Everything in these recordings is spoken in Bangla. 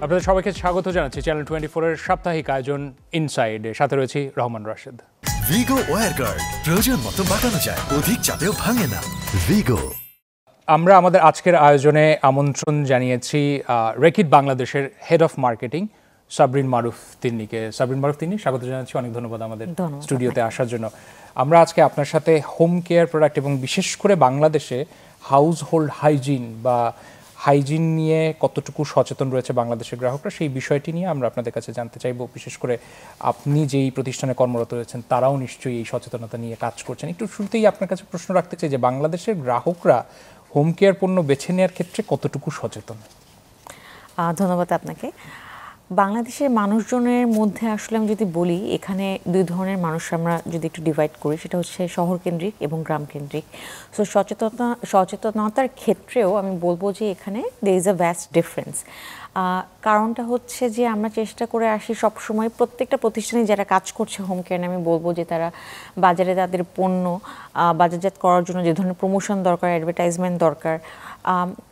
আপনাদের সবাইকে স্বাগত জানাচ্ছি চ্যানেল 24 এর সাপ্তাহিক আয়োজন ইনসাইডে। সাথে রয়েছি রহমান রাশেদ। ভিগো ওয়্যার গার্ড প্রয়োজন মতো বাঁকানো যায়, অধিক চাপেও ভাঙে না। ভিগো। আমরা আমাদের আজকের আয়োজনে আমন্ত্রণ জানিয়েছি রেকিট বাংলাদেশের হেড অফ মার্কেটিং সাবরিন মারুফ তিন্নিকে। সাবরিন মারুফ তিন্নি, স্বাগত জানাচ্ছি, অনেক ধন্যবাদ আমাদের স্টুডিওতে আসার জন্য। আমরা আজকে আপনার সাথে হোম কেয়ার প্রোডাক্ট এবং বিশেষ করে বাংলাদেশে হাউস হোল্ড হাইজিন বা হাইজিন নিয়ে কতটুকু সচেতন রয়েছে বাংলাদেশের গ্রাহকরা, সেই বিষয়টি নিয়ে আমরা আপনাদের কাছে জানতে চাইব। বিশেষ করে আপনি যেই প্রতিষ্ঠানে কর্মরত রয়েছেন তারাও নিশ্চয়ই এই সচেতনতা নিয়ে কাজ করছেন। একটু শুরুতেই আপনার কাছে প্রশ্ন রাখতে চাই যে বাংলাদেশের গ্রাহকরা হোম কেয়ার পণ্য বেছে নেওয়ার ক্ষেত্রে কতটুকু সচেতন? ধন্যবাদ আপনাকে। বাংলাদেশের মানুষজনের মধ্যে আসলে আমি যদি বলি, এখানে দুই ধরনের মানুষ আমরা যদি একটু ডিভাইড করি, সেটা হচ্ছে শহর কেন্দ্রিক এবং গ্রাম কেন্দ্রিক। সো সচেতনতার ক্ষেত্রেও আমি বলবো যে এখানে there is a vast difference. কারণটা হচ্ছে যে আমরা চেষ্টা করে আসি সবসময়, প্রত্যেকটা প্রতিষ্ঠানে যারা কাজ করছে হোম কেয়ার, আমি বলবো যে তারা বাজারে তাদের পণ্য বাজারজাত করার জন্য যে ধরনের প্রমোশন দরকার, অ্যাডভার্টাইজমেন্ট দরকার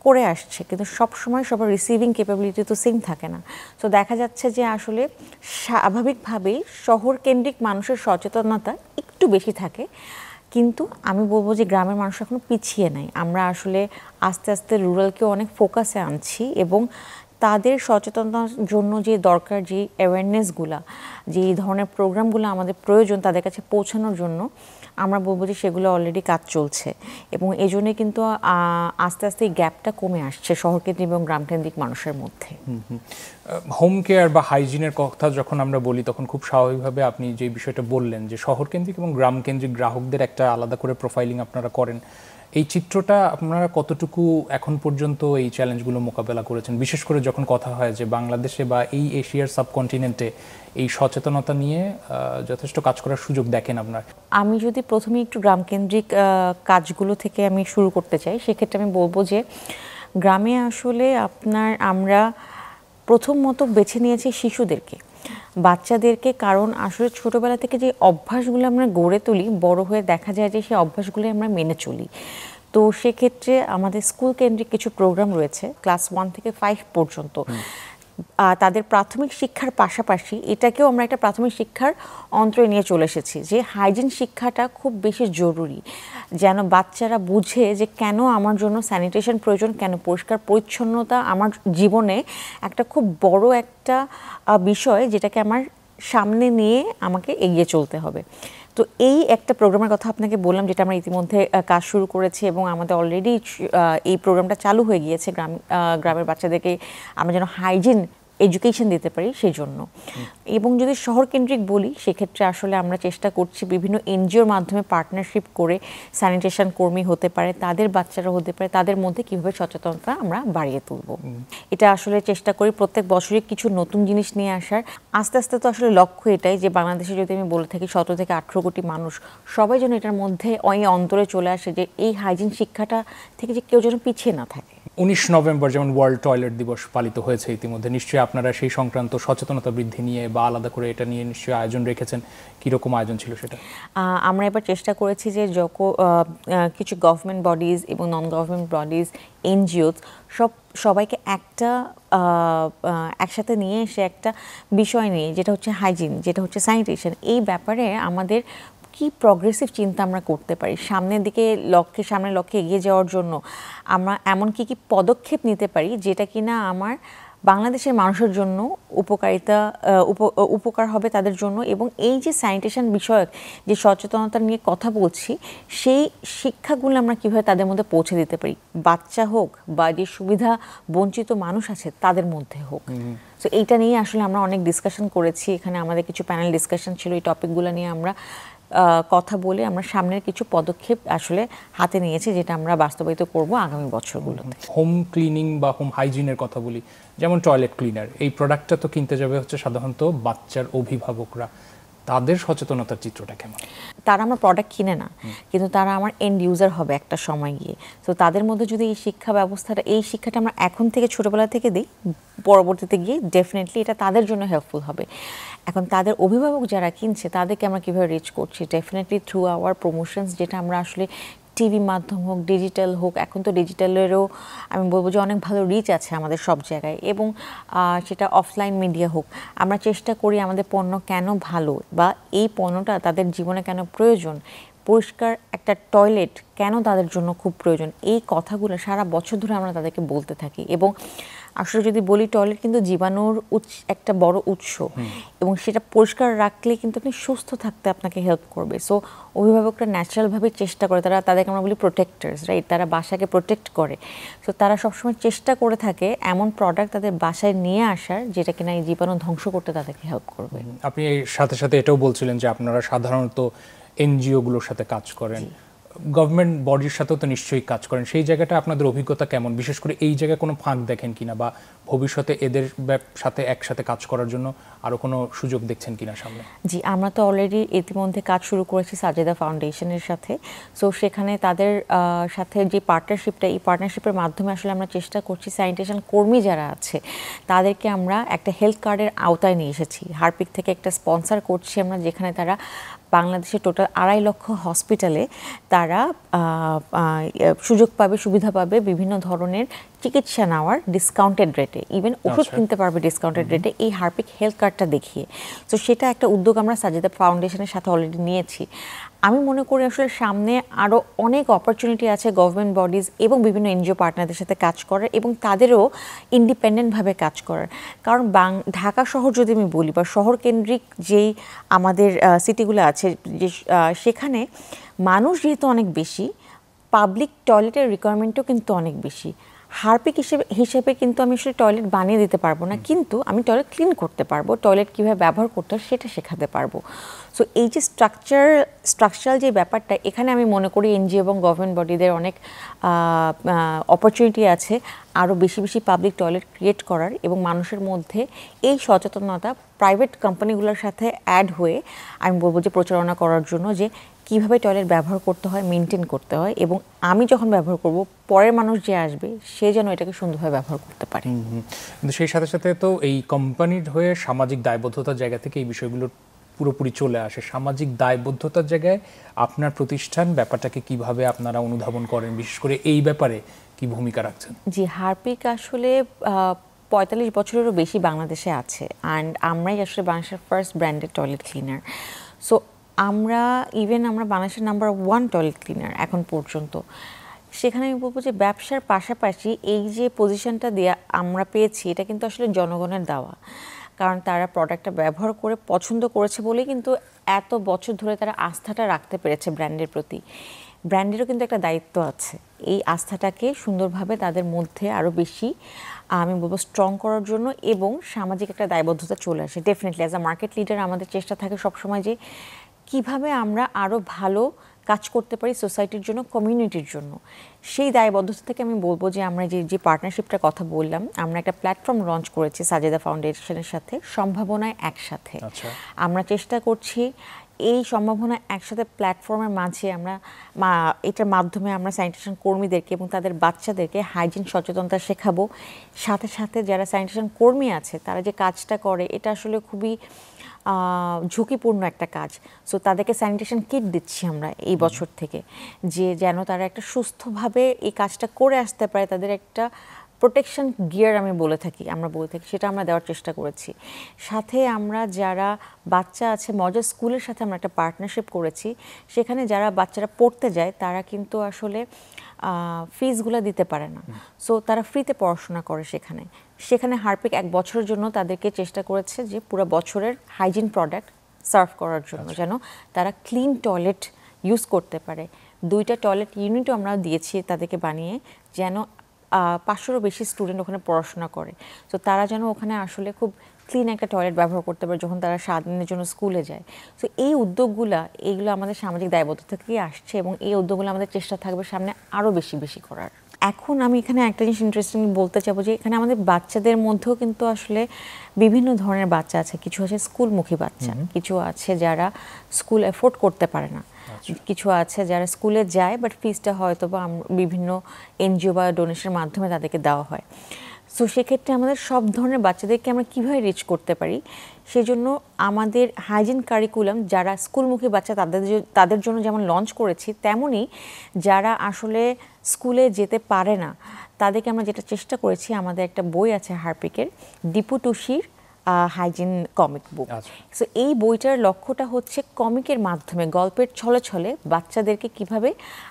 করে আসছে, কিন্তু সবসময় সবার রিসিভিং ক্যাপাবিলিটি তো সেম থাকে না। তো দেখা যাচ্ছে যে আসলে স্বাভাবিকভাবেই শহর কেন্দ্রিক মানুষের সচেতনতা একটু বেশি থাকে, কিন্তু আমি বলবো যে গ্রামের মানুষ এখনো পিছিয়ে নাই। আমরা আসলে আস্তে আস্তে রুরালকেও অনেক ফোকাসে আনছি এবং তাদের সচেতনতার জন্য যে দরকার, যে অ্যাওয়ারনেসগুলা, যে এই ধরনের প্রোগ্রামগুলো আমাদের প্রয়োজন তাদের কাছে পৌঁছানোর জন্য, আমরা বলবো যে সেগুলো অলরেডি কাজ চলছে এবং এই জন্যে কিন্তু আস্তে আস্তে এই গ্যাপটা কমে আসছে শহরকেন্দ্রিক এবং গ্রামকেন্দ্রিক মানুষের মধ্যে। হোম কেয়ার বা হাইজিনের কথা যখন আমরা বলি, তখন খুব স্বাভাবিকভাবে আপনি যে বিষয়টা বললেন যে শহরকেন্দ্রিক এবং গ্রামকেন্দ্রিক গ্রাহকদের একটা আলাদা করে প্রোফাইলিং আপনারা করেন, এই চিত্রটা আপনারা কতটুকু এখন পর্যন্ত এই চ্যালেঞ্জগুলো মোকাবেলা করেছেন? বিশেষ করে যখন কথা হয় যে বাংলাদেশে বা এই এশিয়ার সাবকন্টিনেন্টে এই সচেতনতা নিয়ে যথেষ্ট কাজ করার সুযোগ দেখেন আপনার। আমি যদি প্রথমে একটু গ্রামকেন্দ্রিক কাজগুলো থেকে আমি শুরু করতে চাই, সেক্ষেত্রে আমি বলবো যে গ্রামে আসলে আমরা প্রথমত বেছে নিয়েছি শিশুদেরকে, বাচ্চাদেরকে, কারণ আসলে ছোটোবেলা থেকে যে অভ্যাসগুলো আমরা গড়ে তুলি, বড় হয়ে দেখা যায় যে সেই অভ্যাসগুলো আমরা মেনে চলি। তো সেক্ষেত্রে আমাদের স্কুল কেন্দ্রিক কিছু প্রোগ্রাম রয়েছে ক্লাস 1 থেকে 5 পর্যন্ত। তাদের প্রাথমিক শিক্ষার পাশাপাশি এটাকেও আমরা একটা প্রাথমিক শিক্ষার অন্তরে নিয়ে চলে এসেছি যে হাইজিন শিক্ষাটা খুব বেশি জরুরি, যেন বাচ্চারা বুঝে যে কেন আমার জন্য স্যানিটেশন প্রয়োজন, কেন পরিষ্কার পরিচ্ছন্নতা আমার জীবনে একটা খুব বড় একটা বিষয়, যেটাকে আমার সামনে নিয়ে আমাকে এগিয়ে চলতে হবে। তো এই একটা প্রোগ্রামের কথা আপনাকে বললাম, যেটা আমরা ইতিমধ্যে কাজ শুরু করেছি এবং আমাদের অলরেডি এই প্রোগ্রামটা চালু হয়ে গিয়েছে। গ্রামের বাচ্চাদেরকে আমরা যেন হাইজিন এডুকেশন দিতে পারি সেই জন্য। এবং যদি শহরকেন্দ্রিক বলি, সেক্ষেত্রে আসলে আমরা চেষ্টা করছি বিভিন্ন এনজিওর মাধ্যমে পার্টনারশিপ করে স্যানিটেশন কর্মী হতে পারে, তাদের বাচ্চারা হতে পারে, তাদের মধ্যে কীভাবে সচেতনতা আমরা বাড়িয়ে তুলব। এটা আসলে চেষ্টা করি প্রত্যেক বছরই কিছু নতুন জিনিস নিয়ে আসার। আস্তে আস্তে তো আসলে লক্ষ্য এটাই যে বাংলাদেশে যদি আমি বলে থাকি 17 থেকে 18 কোটি মানুষ, সবাই যেন এটার মধ্যে ওই অন্তরে চলে আসে যে এই হাইজিন শিক্ষাটা থেকে যে কেউ যেন পিছিয়ে না থাকে। 19 নভেম্বর যেমন ওয়ার্ল্ড টয়লেট দিবস পালিত হয়েছে ইতিমধ্যে, নিশ্চয়ই আপনারা সেই সংক্রান্ত সচেতনতা বৃদ্ধি নিয়ে বা আলাদা করে এটা নিয়ে নিশ্চয়ই আয়োজন রেখেছেন। কীরকম আয়োজন ছিল সেটা? আমরা এবার চেষ্টা করেছি যে কিছু গভর্নমেন্ট বডিজ এবং নন গভর্নমেন্ট বডিজ, এনজিওস সবাইকে একসাথে নিয়ে এসে একটা বিষয় নিয়ে, যেটা হচ্ছে হাইজিন, যেটা হচ্ছে স্যানিটেশন, এই ব্যাপারে আমাদের কি প্রগ্রেসিভ চিন্তা আমরা করতে পারি, সামনের লক্ষ্যে এগিয়ে যাওয়ার জন্য আমরা এমন কি পদক্ষেপ নিতে পারি যেটা কিনা আমার বাংলাদেশের মানুষের জন্য উপকার হবে তাদের জন্য। এবং এই যে স্যানিটেশন বিষয়ক যে সচেতনতা নিয়ে কথা বলছি, সেই শিক্ষাগুলো আমরা কীভাবে তাদের মধ্যে পৌঁছে দিতে পারি, বাচ্চা হোক বা যে সুবিধা বঞ্চিত মানুষ আছে তাদের মধ্যে হোক। তো এইটা নিয়ে আসলে আমরা অনেক ডিসকাশন করেছি। এখানে আমাদের কিছু প্যানেল ডিসকাশন ছিল, এই টপিকগুলো নিয়ে আমরা কথা বলে আমরা সামনের কিছু পদক্ষেপ আসলে হাতে নিয়েছি, যেটা আমরা বাস্তবায়িত করব আগামী বছরগুলোতে। হোম ক্লিনিং বা হোম হাইজিনের কথা বলি, যেমন টয়লেট ক্লিনার, এই প্রোডাক্টটা তো কিনতে যাবে হচ্ছে সাধারণত বাচ্চার অভিভাবকরা, তাদের সচেতনতার চিত্রটা কেমন? তারা আমার প্রোডাক্ট কিনে না, কিন্তু তারা আমার এন্ড ইউজার হবে একটা সময় গিয়ে। তো তাদের মধ্যে যদি এই শিক্ষাটা আমরা এখন থেকে ছোটোবেলা থেকে দিই, পরবর্তীতে গিয়ে ডেফিনেটলি এটা তাদের জন্য হেল্পফুল হবে। এখন তাদের অভিভাবক যারা কিনছে তাদেরকে আমরা কীভাবে রিচ করছি, ডেফিনেটলি থ্রু আওয়ার প্রমোশনস, যেটা আমরা আসলে টিভি মাধ্যম হোক, ডিজিটাল হোক, এখন তো ডিজিটালেরও আমি বলবো যে অনেক ভালো রিচ আছে আমাদের সব জায়গায়, এবং সেটা অফলাইন মিডিয়া হোক, আমরা চেষ্টা করি আমাদের পণ্য কেন ভালো বা এই পণ্যটা তাদের জীবনে কেন প্রয়োজন, পরিষ্কার একটা টয়লেট কেন তাদের জন্য খুব প্রয়োজন, এই কথাগুলো সারা বছর ধরে আমরা তাদেরকে বলতে থাকি। এবং আসলে যদি বলি, টয়লেট কিন্তু জীবাণুর একটা বড় উৎস, এবং সেটা পরিষ্কার রাখলে কিন্তু আপনি সুস্থ থাকতে আপনাকে হেল্প করবে। সো অভিভাবকরা ন্যাচারালভাবে চেষ্টা করে, তাদেরকে আমরা বলি প্রোটেক্টার্স, রাইট, তারা বাসাকে প্রোটেক্ট করে। সো তারা সবসময় চেষ্টা করে থাকে এমন প্রোডাক্ট তাদের বাসায় নিয়ে আসার যেটা কিনা এই জীবাণু ধ্বংস করতে তাদেরকে হেল্প করবে। আপনি এর সাথে সাথে এটাও বলছিলেন যে আপনারা সাধারণত এনজিওগুলোর সাথে কাজ করেন, গভর্নমেন্ট বডির সাথেও তো নিশ্চয়ই কাজ করেন, সেই জায়গাটা আপনাদের অভিজ্ঞতা কেমন? বিশেষ করে এই জায়গায় কোনো ফাঁক দেখেন কিনা, বা ভবিষ্যতে এদের সাথে একসাথে কাজ করার জন্য আরও কোনো সুযোগ দেখছেন কিনা সামনে? জি, আমরা তো অলরেডি ইতিমধ্যে কাজ শুরু করেছি সাজেদা ফাউন্ডেশনের সাথে। সো সেখানে তাদের সাথে যে পার্টনারশিপটা, এই পার্টনারশিপের মাধ্যমে আসলে আমরা চেষ্টা করছি স্যানিটেশন কর্মী যারা আছে তাদেরকে আমরা একটা হেলথ কার্ডের আওতায় নিয়ে এসেছি। হারপিক থেকে একটা স্পন্সর করছি আমরা, যেখানে তারা বাংলাদেশের টোটাল 2.5 লক্ষ হসপিটালে তারা সুযোগ পাবে, সুবিধা পাবে বিভিন্ন ধরনের চিকিৎসা নেওয়ার ডিসকাউন্টেড রেটে, ইভেন ওষুধ কিনতে পারবে ডিসকাউন্টেড রেটে এই হারপিক হেলথ কার্ডটা দেখিয়ে। তো সেটা একটা উদ্যোগ আমরা সাজেদা ফাউন্ডেশনের সাথে অলরেডি নিয়েছি। আমি মনে করি আসলে সামনে আরও অনেক অপরচুনিটি আছে গভর্নমেন্ট বডিজ এবং বিভিন্ন এনজিও পার্টনারদের সাথে কাজ করার, এবং তাদেরও ইন্ডিপেন্ডেন্টভাবে কাজ করার। কারণ ঢাকা শহর যদি আমি বলি, বা শহর কেন্দ্রিক যেই আমাদের সিটিগুলো আছে, যে সেখানে মানুষ যেহেতু অনেক বেশি, পাবলিক টয়লেটের রিকোয়ারমেন্টও কিন্তু অনেক বেশি। হারপিক হিসেবে কিন্তু আমি আসলে টয়লেট বানিয়ে দিতে পারবো না, কিন্তু আমি টয়লেট ক্লিন করতে পারবো, টয়লেট কীভাবে ব্যবহার করতে হয় সেটা শেখাতে পারবো। সো এই যে স্ট্রাকচারাল যে ব্যাপারটা, এখানে আমি মনে করি এনজিও এবং গভর্নমেন্ট বডিদের অনেক অপরচুনিটি আছে আরও বেশি বেশি পাবলিক টয়লেট ক্রিয়েট করার, এবং মানুষের মধ্যে এই সচেতনতা প্রাইভেট কোম্পানিগুলোর সাথে অ্যাড হয়ে আমি বলবো যে প্রচারণা করার জন্য, যে কীভাবে টয়লেট ব্যবহার করতে হয়, মেনটেন করতে হয়, এবং আমি যখন ব্যবহার করব পরের মানুষ যে আসবে সে যেন এটাকে সুন্দরভাবে ব্যবহার করতে পারে। কিন্তু সেই সাথে সাথে তো এই কোম্পানির হয়ে সামাজিক দায়বদ্ধতার জায়গা থেকে এই বিষয়গুলো পুরোপুরি চলে আসে। সামাজিক দায়বদ্ধতার জায়গায় আপনার প্রতিষ্ঠান ব্যাপারটাকে কিভাবে আপনারা অনুধাবন করেন, বিশেষ করে এই ব্যাপারে কি ভূমিকা রাখছেন? জি, হারপিক আসলে 45 বছরেরও বেশি বাংলাদেশে আছে, অ্যান্ড আমরাই আসলে বাংলাদেশের first branded toilet cleaner. So আমরা বাংলাদেশের নাম্বার 1 টয়লেট ক্লিনার এখন পর্যন্ত। সেখানে আমি বলবো যে ব্যবসার পাশাপাশি এই যে পজিশনটা দিয়ে আমরা পেয়েছি, এটা কিন্তু আসলে জনগণের দেওয়া। কারণ তারা প্রোডাক্টটা ব্যবহার করে পছন্দ করেছে বলেই কিন্তু এত বছর ধরে তারা আস্থাটা রাখতে পেরেছে ব্র্যান্ডের প্রতি। ব্র্যান্ডেরও কিন্তু একটা দায়িত্ব আছে এই আস্থাটাকে সুন্দরভাবে তাদের মধ্যে আরও বেশি আমি বলবো স্ট্রং করার জন্য, এবং সামাজিক একটা দায়বদ্ধতা চলে আসে। Definitely as a market leader আমাদের চেষ্টা থাকে সবসময় যে কিভাবে আমরা আরও ভালো কাজ করতে পারি সোসাইটির জন্য, কমিউনিটির জন্য। সেই দায়বদ্ধতা থেকে আমি বলবো যে আমরা যে পার্টনারশিপটার কথা বললাম, আমরা একটা প্ল্যাটফর্ম লঞ্চ করেছি সাজেদা ফাউন্ডেশনের সাথে, সম্ভাবনায় একসাথে। আমরা চেষ্টা করছি এই সম্ভাবনা একসাথে প্ল্যাটফর্মের মাঝে আমরা এটার মাধ্যমে আমরা স্যানিটেশন কর্মীদেরকে এবং তাদের বাচ্চাদেরকে হাইজিন সচেতনতা শেখাবো। সাথে সাথে যারা স্যানিটেশন কর্মী আছে তারা যে কাজটা করে এটা আসলে খুবই ঝুঁকিপূর্ণ একটা কাজ। সো তাদেরকে স্যানিটেশন কিট দিচ্ছি আমরা এই বছর থেকে, যে যেন তারা একটা সুস্থভাবে এই কাজটা করে আসতে পারে। তাদের একটা প্রোটেকশন গিয়ার আমরা বলে থাকি সেটা আমরা দেওয়ার চেষ্টা করেছি। সাথে আমরা যারা বাচ্চা আছে, মজার স্কুলের সাথে আমরা একটা পার্টনারশিপ করেছি। সেখানে যারা বাচ্চারা পড়তে যায় তারা কিন্তু আসলে ফিজগুলো দিতে পারে না, সো তারা ফ্রিতে পড়াশোনা করে সেখানে হারপিক 1 বছরের জন্য তাদেরকে চেষ্টা করেছে যে পুরো বছরের হাইজিন প্রোডাক্ট সার্ভ করার জন্য, যেন তারা ক্লিন টয়লেট ইউজ করতে পারে। 2টা টয়লেট ইউনিটও আমরা দিয়েছি তাদেরকে বানিয়ে, যেন 500-এরও বেশি স্টুডেন্ট ওখানে পড়াশোনা করে। তো তারা যেন ওখানে আসলে খুব ক্লিন একটা টয়লেট ব্যবহার করতে পারে যখন তারা 7 দিনের জন্য স্কুলে যায়। তো এই এইগুলো আমাদের সামাজিক দায়বদ্ধতা থেকেই আসছে, এবং এই উদ্যোগগুলো আমাদের চেষ্টা থাকবে সামনে আরও বেশি বেশি করার। এখন আমি এখানে একটা জিনিস ইন্টারেস্টিং বলতে চাবো যে এখানে আমাদের বাচ্চাদের মধ্যেও কিন্তু আসলে বিভিন্ন ধরনের বাচ্চা আছে। কিছু আছে স্কুলমুখী বাচ্চা, কিছু আছে যারা স্কুল এফোর্ড করতে পারে না, কিছু আছে যারা স্কুলে যায় বাট ফিজটা হয়তো বা বিভিন্ন এনজিও বা ডোনেশনের মাধ্যমে তাদেরকে দেওয়া হয়। সো সেক্ষেত্রে আমাদের সব ধরনের বাচ্চাদেরকে আমরা কীভাবে রিচ করতে পারি, সেজন্য আমাদের হাইজিন কারিকুলাম যারা স্কুলমুখী বাচ্চা তাদের জন্য যেমন লঞ্চ করেছি, তেমনই যারা আসলে স্কুলে যেতে পারে না তাদেরকে আমরা যেটা চেষ্টা করেছি, আমাদের একটা বই আছে হারপিকের, দীপু টুসির হাইজিন কমিক বুক। সো এই বইটার লক্ষ্যটা হচ্ছে কমিকের মাধ্যমে, গল্পের ছলে ছলে বাচ্চাদেরকে কিভাবে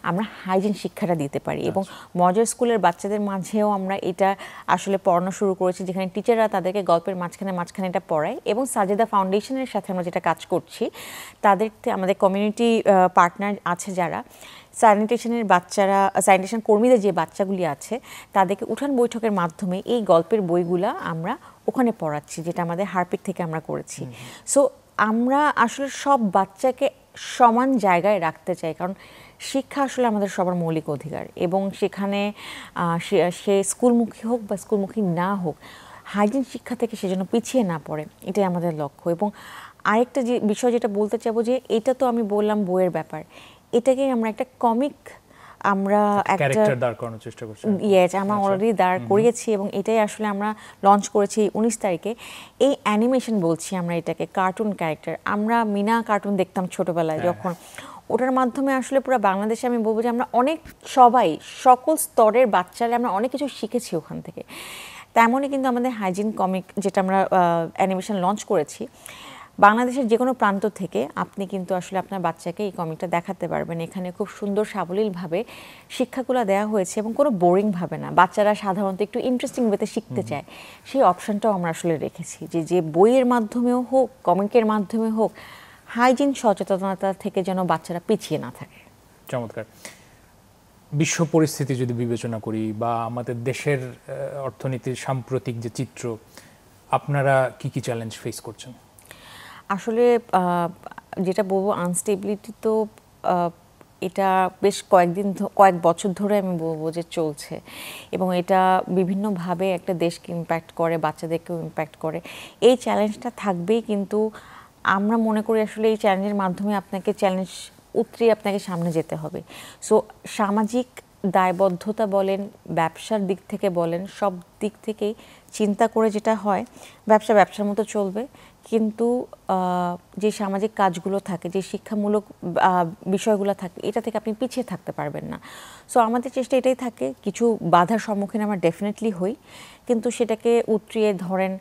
আমরা হাইজিন শিক্ষাটা দিতে পারি। এবং মজার স্কুলের বাচ্চাদের মাঝেও আমরা এটা আসলে পড়ানো শুরু করেছি, যেখানে টিচাররা তাদেরকে গল্পের মাঝখানে এটা পড়ায়। এবং সাজেদা ফাউন্ডেশনের সাথে আমরা যেটা কাজ করছি, তাদের আমাদের কমিউনিটি পার্টনার আছে যারা স্যানিটেশনের বাচ্চারা, স্যানিটেশন কর্মীদের যে বাচ্চাগুলি আছে, তাদেরকে উঠান বৈঠকের মাধ্যমে এই গল্পের বইগুলা আমরা ওখানে পড়াচ্ছি, যেটা আমাদের হারপিক থেকে আমরা করেছি। সো আমরা আসলে সব বাচ্চাকে সমান জায়গায় রাখতে চাই, কারণ শিক্ষা আসলে আমাদের সবার মৌলিক অধিকার। এবং সেখানে সে স্কুলমুখী হোক বা স্কুলমুখী না হোক, হাইজিন শিক্ষা থেকে সে যেন পিছিয়ে না পড়ে, এটাই আমাদের লক্ষ্য। এবং আরেকটা যে বিষয় যেটা বলতে চাবো, যে এটা তো আমি বললাম বইয়ের ব্যাপার, এটাকে আমরা একটা কমিক আমরা একটা দাঁড় করানোর চেষ্টা করছি। ইয়েস, আমরা অলরেডি দাঁড় করিয়েছি এবং এটাই আসলে আমরা লঞ্চ করেছি 19 তারিখে। এই অ্যানিমেশন বলছি আমরা এটাকে, কার্টুন ক্যারেক্টার। আমরা মিনা কার্টুন দেখতাম ছোটবেলায় যখন, ওটার মাধ্যমে আসলে পুরো বাংলাদেশে আমি বলবো যে আমরা অনেক সবাই সকল স্তরের বাচ্চারা আমরা অনেক কিছু শিখেছি ওখান থেকে। তেমনই কিন্তু আমাদের হাইজিন কমিক যেটা আমরা অ্যানিমেশন লঞ্চ করেছি, বাংলাদেশের যে কোনো প্রান্ত থেকে আপনি কিন্তু আসলে আপনার বাচ্চাকে এই কমিকটা দেখাতে পারবেন। এখানে খুব সুন্দর সাবলীলভাবে শিক্ষাগুলো দেওয়া হয়েছে এবং কোনো বোরিংভাবে না। বাচ্চারা সাধারণত একটু ইন্টারেস্টিং ওয়েতে শিখতে চায়, সেই অপশনটাও আমরা আসলে রেখেছি, যে বইয়ের মাধ্যমেও হোক, কমিকের মাধ্যমে হোক, হাইজিন সচেতনতা থেকে যেন বাচ্চারা পিছিয়ে না থাকে। চমৎকার। বিশ্ব পরিস্থিতি যদি বিবেচনা করি বা আমাদের দেশের অর্থনীতির সাম্প্রতিক যে চিত্র, আপনারা কি চ্যালেঞ্জ ফেস করছেন? আসলে যেটা বলবো, আনস্টেবিলিটি তো এটা বেশ কয়েক বছর ধরে আমি বলবো যে চলছে, এবং এটা বিভিন্নভাবে একটা দেশকে ইম্প্যাক্ট করে, বাচ্চাদেরকেও ইম্প্যাক্ট করে। এই চ্যালেঞ্জটা থাকবেই, কিন্তু আমরা মনে করি আসলে এই চ্যালেঞ্জের মাধ্যমে আপনাকে চ্যালেঞ্জ উতরিয়ে আপনাকে সামনে যেতে হবে। সো সামাজিক দায়বদ্ধতা বলেন, ব্যবসার দিক থেকে বলেন, সব দিক থেকেই চিন্তা করে যেটা হয়, ব্যবসার মতো চলবে, কিন্তু যে সামাজিক কাজগুলো থাকে, যে শিক্ষামূলক বিষয়গুলো থাকে, এটা থেকে আপনি পিছিয়ে থাকতে পারবেন না। সো আমাদের চেষ্টা এটাই থাকে, কিছু বাধার সম্মুখীন আমরা ডেফিনেটলি হই, কিন্তু সেটাকে উতরিয়ে ধরেন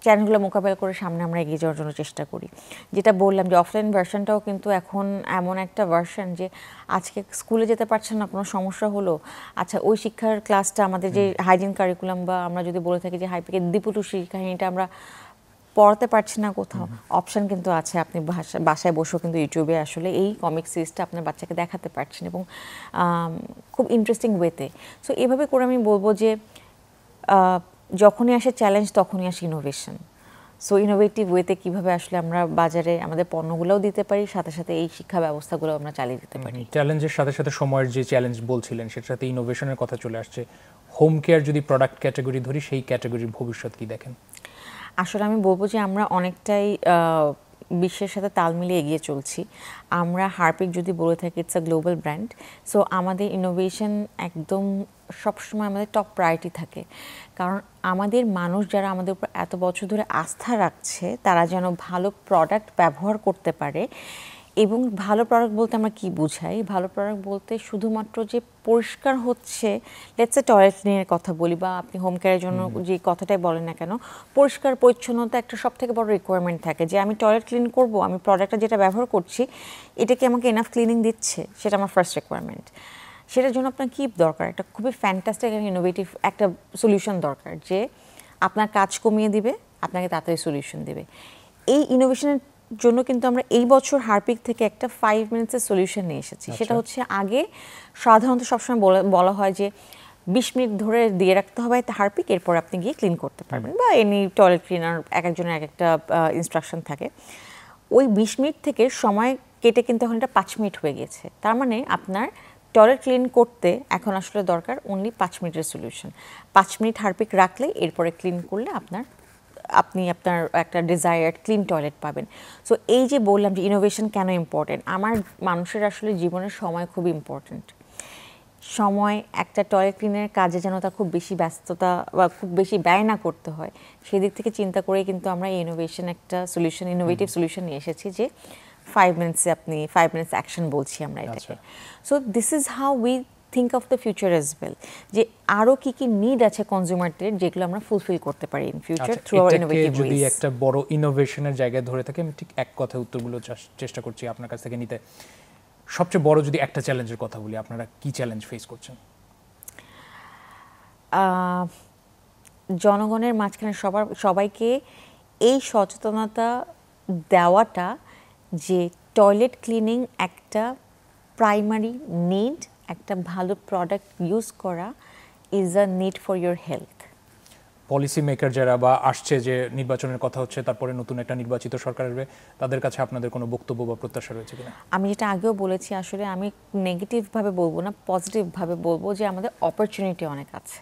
চ্যালেঞ্জগুলো মোকাবেলা করে সামনে আমরা এগিয়ে যাওয়ার জন্য চেষ্টা করি। যেটা বললাম যে অফলাইন ভার্সনটাও কিন্তু এখন এমন একটা ভার্সন যে আজকে স্কুলে যেতে পারছেন না, কোনো সমস্যা হলো, আচ্ছা ওই শিক্ষার ক্লাসটা আমাদের যে হাইজিন কারিকুলাম, বা আমরা যদি বলে থাকি যে হাইপিকের দীপু টুসির কাহিনীটা আমরা পড়াতে পারছি না কোথাও, অপশান কিন্তু আছে, আপনি বাসায় বসেও কিন্তু ইউটিউবে আসলে এই কমিক সিরিজটা আপনার বাচ্চাকে দেখাতে পারছেন, এবং খুব ইন্টারেস্টিং ওয়েতে। সো এভাবে করে আমি বলবো যে যখনই আসে চ্যালেঞ্জ তখনই আসে ইনোভেশন। সো ইনোভেটিভ ওয়েতে কীভাবে আসলে আমরা বাজারে আমাদের পণ্যগুলোও দিতে পারি, সাথে সাথে এই শিক্ষা ব্যবস্থাগুলো আমরা চালিয়ে দিতে পারি। চ্যালেঞ্জের সাথে সাথে সময়ের যে চ্যালেঞ্জ বলছিলেন, সেটার সাথে ইনোভেশনের কথা চলে আসছে। হোম কেয়ার যদি প্রোডাক্ট ক্যাটাগরি ধরি, সেই ক্যাটাগরির ভবিষ্যৎ কি দেখেন? আসলে আমি বলবো যে আমরা অনেকটাই বিশ্বের সাথে তাল মিলিয়ে এগিয়ে চলছি। আমরা হারপিক যদি বলে থাকি, it's a global brand. So আমাদের ইনোভেশন একদম সবসময় আমাদের টপ প্রায়োরিটি থাকে, কারণ আমাদের মানুষ যারা আমাদের উপর এত বছর ধরে আস্থা রাখছে, তারা যেন ভালো প্রোডাক্ট ব্যবহার করতে পারে। এবং ভালো প্রোডাক্ট বলতে আমরা কি বুঝাই? ভালো প্রোডাক্ট বলতে শুধুমাত্র যে পরিষ্কার হচ্ছে, লেটস এ টয়লেট ক্লিনের কথা বলি, বা আপনি হোম কেয়ারের জন্য যে কথাটাই বলেন না কেন, পরিষ্কার পরিচ্ছন্নতা একটা সব থেকে বড় রিকোয়ারমেন্ট থাকে, যে আমি টয়লেট ক্লিন করব, আমি প্রোডাক্টটা যেটা ব্যবহার করছি এটা কি আমাকে এনাফ ক্লিনিং দিচ্ছে, সেটা আমার ফার্স্ট রিকোয়ারমেন্ট। সেটার জন্য আপনার কি দরকার? একটা খুবই ফ্যান্টাস্টিক এবং ইনোভেটিভ একটা সলিউশন দরকার, যে আপনার কাজ কমিয়ে দিবে, আপনাকে তাড়াতাড়ি সলিউশন দেবে। এই ইনোভেশনের জন্য কিন্তু আমরা এই বছর হারপিক থেকে একটা 5 মিনিটসের সলিউশন নিয়ে এসেছি। সেটা হচ্ছে, আগে সাধারণত সবসময় বলা হয় যে 20 মিনিট ধরে দিয়ে রাখতে হবে হারপিক, এরপর আপনি গিয়ে ক্লিন করতে পারবেন, বা এনি টয়লেট ক্লিনার এক একজনের এক একটা ইনস্ট্রাকশন থাকে। ওই 20 মিনিট থেকে সময় কেটে কিন্তু এখন এটা 5 মিনিট হয়ে গেছে। তার মানে আপনার টয়লেট ক্লিন করতে এখন আসলে দরকার অনলি 5 মিনিটের সলিউশন। 5 মিনিট হারপিক রাখলে এরপরে ক্লিন করলে আপনি আপনার একটা ডিজায়ার্ড ক্লিন টয়লেট পাবেন। সো এই যে বললাম যে ইনোভেশন কেন ইম্পর্টেন্ট, আমার মানুষের আসলে জীবনের সময় খুব ইম্পর্টেন্ট। সময় একটা টয়লেট ক্লিনের কাজে যেন তার খুব বেশি ব্যস্ততা বা খুব বেশি ব্যয় না করতে হয়, সেদিক থেকে চিন্তা করে কিন্তু আমরা এই ইনোভেটিভ সলিউশন নিয়ে এসেছি যে 5 মিনিটসে আপনি 5 মিনিটস অ্যাকশন বলছি আমরা এটাকে। So this is how we think of the future as well, যে আরও কি কি নিড আছে কনজিউমারদের যেগুলো আমরা ফুলফিল করতে পারি in future through our innovative ways. যদি একটা বড় ইনোভেশনের জায়গায় ধরে থাকে, আমি ঠিক এক কথায় উত্তরগুলো চেষ্টা করছি আপনার কাছ থেকে নিতে। সবচেয়ে বড় যদি একটা চ্যালেঞ্জের কথা বলি, আপনারা কি চ্যালেঞ্জ ফেস করছেন? জনগণের মাঝখানে সবাইকে এই সচেতনতা দেওয়াটা যে টয়লেট ক্লিনিং একটা প্রাইমারি নিড, একটা ভালো প্রোডাক্ট ইউজ করা is a need for your health. Policy maker যারা বা আসছে, যে নির্বাচনের কথা হচ্ছে, তারপরে নতুন একটা নির্বাচিত সরকার আসবে, তাদের কাছে আপনাদের কোনো বক্তব্য বা প্রত্যাশা রয়েছে কিনা? আমি যেটা আগেও বলেছি, আসলে আমি নেগেটিভভাবে বলবো না, পজিটিভভাবে বলবো যে আমাদের অপরচুনিটি অনেক আছে।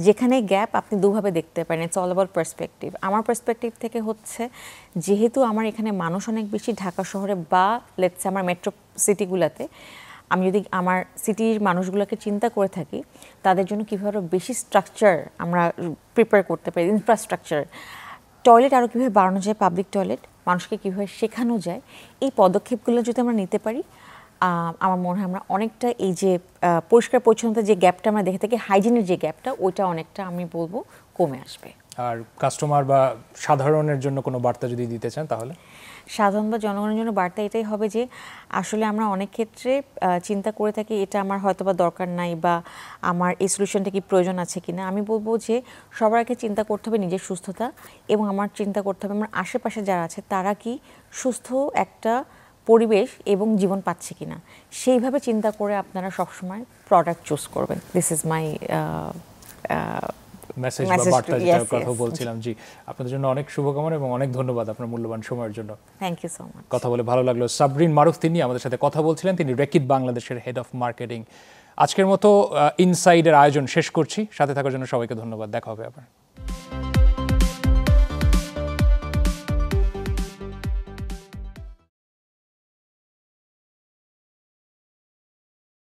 যেখানে গ্যাপ আপনি দুভাবে দেখতে পারেন, ইটস অল অ্যাবাউট পার্সপেক্টিভ। আমার পার্সপেক্টিভ থেকে হচ্ছে, যেহেতু আমার এখানে মানুষ অনেক বেশি, ঢাকা শহরে বা লেটস আমার মেট্রো সিটিগুলোতে, আমি যদি আমার সিটির মানুষগুলোকে চিন্তা করে থাকি, তাদের জন্য কীভাবে বেশি স্ট্রাকচার আমরা প্রিপেয়ার করতে পারি, ইনফ্রাস্ট্রাকচার, টয়লেট আরও কীভাবে বাড়ানো যায়, পাবলিক টয়লেট মানুষকে কীভাবে শেখানো যায়, এই পদক্ষেপগুলো যদি আমরা নিতে পারি, আমার মনে হয় আমরা অনেকটা এই যে পরিষ্কার পরিচ্ছন্নতার যে গ্যাপটা আমরা দেখে থাকি, হাইজিনের যে গ্যাপটা, ওইটা অনেকটা আমি বলবো কমে আসবে। আর কাস্টমার বা সাধারণের জন্য কোনো বার্তা যদি দিতে চান, তাহলে? সাধারণ বা জনগণের জন্য বার্তা এটাই হবে যে আসলে আমরা অনেক ক্ষেত্রে চিন্তা করে থাকি এটা আমার হয়তো বা দরকার নাই, বা আমার এই সলিউশনটা কি প্রয়োজন আছে কিনা। আমি বলবো যে সবার আগে চিন্তা করতে হবে নিজের সুস্থতা, এবং আমার চিন্তা করতে হবে আমার আশেপাশে যারা আছে তারা কি সুস্থ একটা পরিবেশ এবং জীবন পাচ্ছে কিনা। সেইভাবে চিন্তা করে আপনারা সবসময় প্রোডাক্ট চুজ করবেন। দিস ইজ মাই মেসেজ বা বার্তা, যেটার কথা বলছিলাম। জি, আপনাদের জন্য অনেক শুভকামনা এবং অনেক ধন্যবাদ আপনার মূল্যবান সময়ের জন্য। Thank you so much. কথা বলে ভালো লাগলো। সাবরিন মারুফ তিনি আমাদের সাথে কথা বলছিলেন, তিনি রেকিট বাংলাদেশের হেড অফ মার্কেটিং। আজকের মতো ইনসাইডের আয়োজন শেষ করছি। সাথে থাকার জন্য সবাইকে ধন্যবাদ। দেখা হবে আবার।